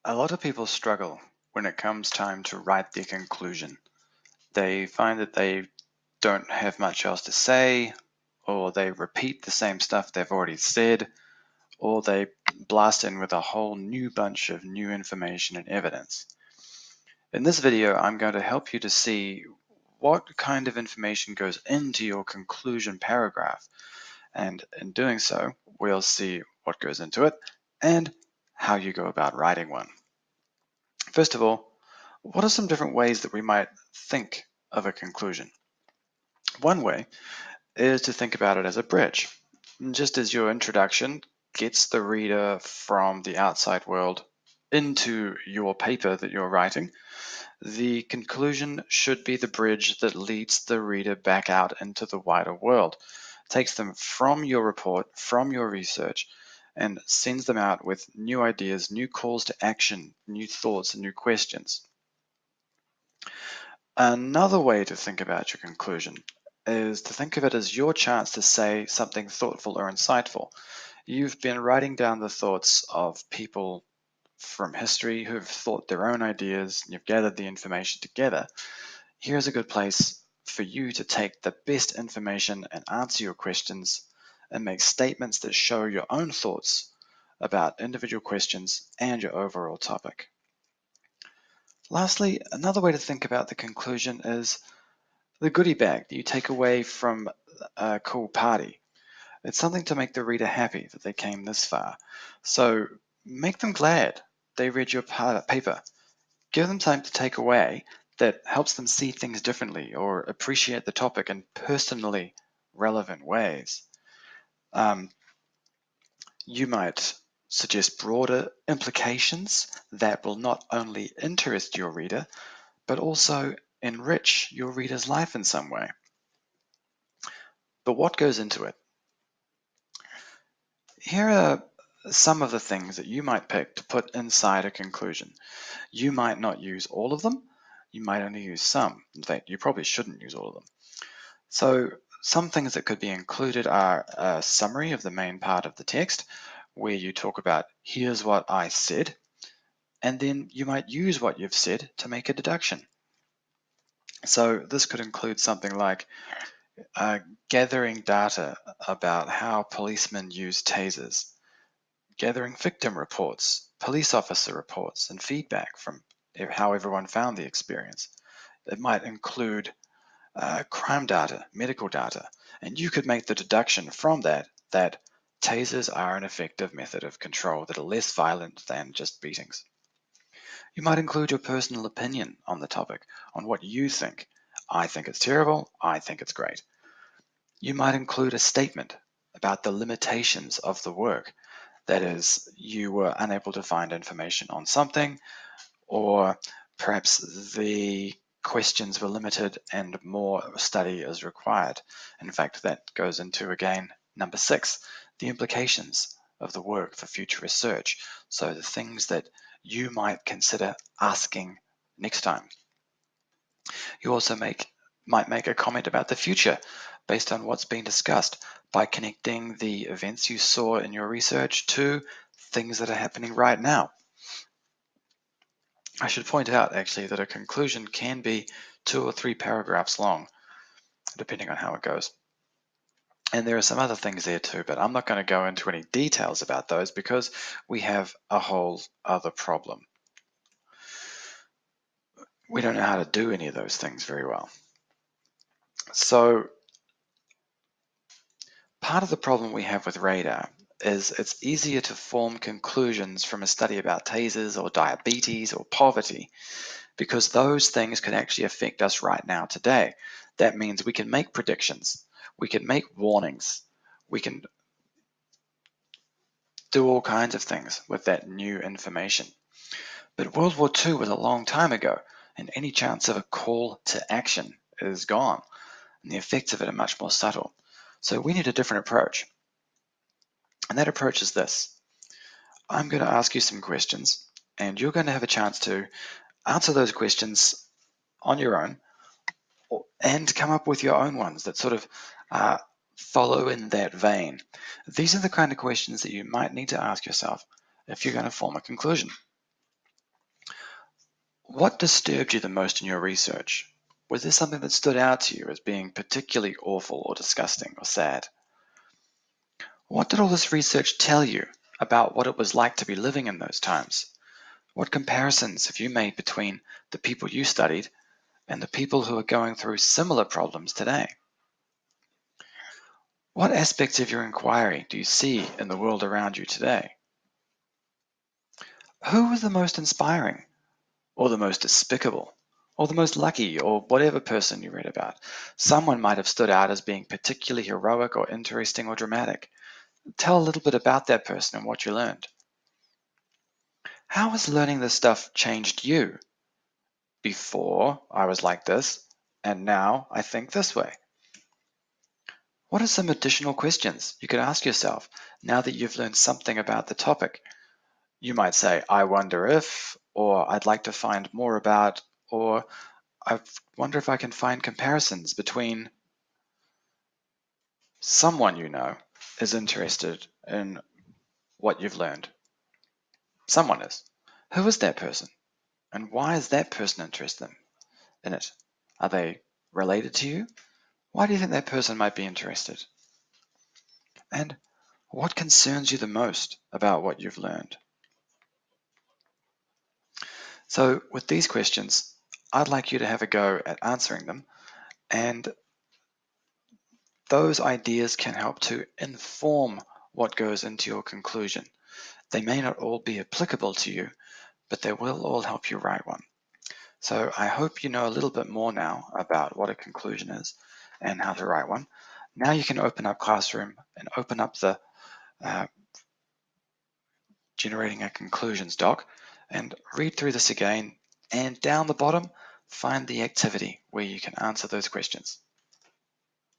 A lot of people struggle when it comes time to write their conclusion. They find that they don't have much else to say, or they repeat the same stuff they've already said, or they blast in with a whole new bunch of new information and evidence. In this video, I'm going to help you to see what kind of information goes into your conclusion paragraph. And in doing so, we'll see what goes into it and how you go about writing one. First of all, what are some different ways that we might think of a conclusion? One way is to think about it as a bridge. Just as your introduction gets the reader from the outside world into your paper that you're writing, the conclusion should be the bridge that leads the reader back out into the wider world, takes them from your report, from your research, and sends them out with new ideas, new calls to action, new thoughts, and new questions. Another way to think about your conclusion is to think of it as your chance to say something thoughtful or insightful. You've been writing down the thoughts of people from history who've thought their own ideas, and you've gathered the information together. Here's a good place for you to take the best information and answer your questions and make statements that show your own thoughts about individual questions and your overall topic. Lastly, another way to think about the conclusion is the goodie bag that you take away from a cool party. It's something to make the reader happy that they came this far. So make them glad they read your paper. Give them something to take away that helps them see things differently or appreciate the topic in personally relevant ways. You might suggest broader implications that will not only interest your reader, but also enrich your reader's life in some way. But what goes into it? Here are some of the things that you might pick to put inside a conclusion. You might not use all of them. You might only use some. In fact, you probably shouldn't use all of them. So some things that could be included are a summary of the main part of the text, where you talk about, here's what I said, and then you might use what you've said to make a deduction. So this could include something like gathering data about how policemen use tasers, gathering victim reports, police officer reports, and feedback from how everyone found the experience. It might include crime data, medical data, and you could make the deduction from that tasers are an effective method of control that are less violent than just beatings. You might include your personal opinion on the topic, on what you think. I think it's terrible, I think it's great. You might include a statement about the limitations of the work. That is, you were unable to find information on something, or perhaps the questions were limited and more study is required. In fact, that goes into, again, number 6, the implications of the work for future research. So the things that you might consider asking next time. You also might make a comment about the future based on what's been discussed by connecting the events you saw in your research to things that are happening right now. I should point out actually that a conclusion can be 2 or 3 paragraphs long, depending on how it goes. And there are some other things there too, but I'm not going to go into any details about those because we have a whole other problem. We don't know how to do any of those things very well. So part of the problem we have with radar is it's easier to form conclusions from a study about tasers or diabetes or poverty because those things can actually affect us right now today. That means we can make predictions, we can make warnings, we can do all kinds of things with that new information. But World War II was a long time ago, and any chance of a call to action is gone, and the effects of it are much more subtle. So we need a different approach. And that approach is this. I'm going to ask you some questions, and you're going to have a chance to answer those questions on your own and come up with your own ones that sort of follow in that vein. These are the kind of questions that you might need to ask yourself if you're going to form a conclusion. What disturbed you the most in your research? Was there something that stood out to you as being particularly awful or disgusting or sad? What did all this research tell you about what it was like to be living in those times? What comparisons have you made between the people you studied and the people who are going through similar problems today? What aspects of your inquiry do you see in the world around you today? Who was the most inspiring, or the most despicable, or the most lucky, or whatever person you read about? Someone might have stood out as being particularly heroic or interesting or dramatic. Tell a little bit about that person and what you learned. How has learning this stuff changed you? Before, I was like this, and now I think this way. What are some additional questions you could ask yourself now that you've learned something about the topic? You might say, I wonder if, or I'd like to find more about, or I wonder if I can find comparisons between. Someone you know is interested in what you've learned. Someone is. Who is that person? And why is that person interested in it? Are they related to you? Why do you think that person might be interested? And what concerns you the most about what you've learned? So with these questions, I'd like you to have a go at answering them, and those ideas can help to inform what goes into your conclusion. They may not all be applicable to you, but they will all help you write one. So I hope you know a little bit more now about what a conclusion is and how to write one. Now you can open up Classroom and open up the generating a conclusions doc and read through this again, and down the bottom find the activity where you can answer those questions.